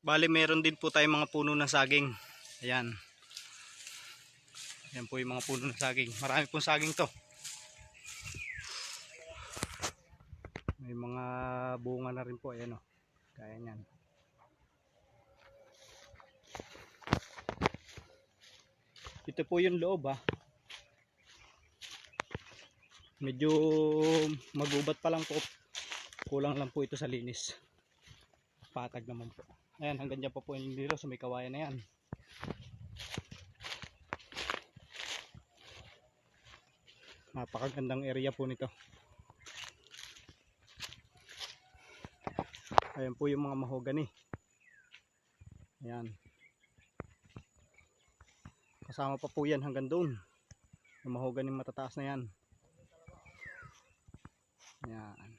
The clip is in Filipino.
Bali meron din po tayong mga puno ng saging. Ayan. Ayan po yung mga puno ng saging. Marami pong saging to. May mga bunga na rin po. Ayan o. Kaya nyan. Ito po yung loob ha. Medyo magubat pa lang po. Kulang lang po ito sa linis. Patag naman po. Ayan, hanggang dyan pa po yung dito sa may kawayan na yan. Napakagandang area po nito. Ayan po yung mga mahogany. Ayan. Kasama pa po yan hanggang doon. Yung mahogany matataas na yan. Ayan.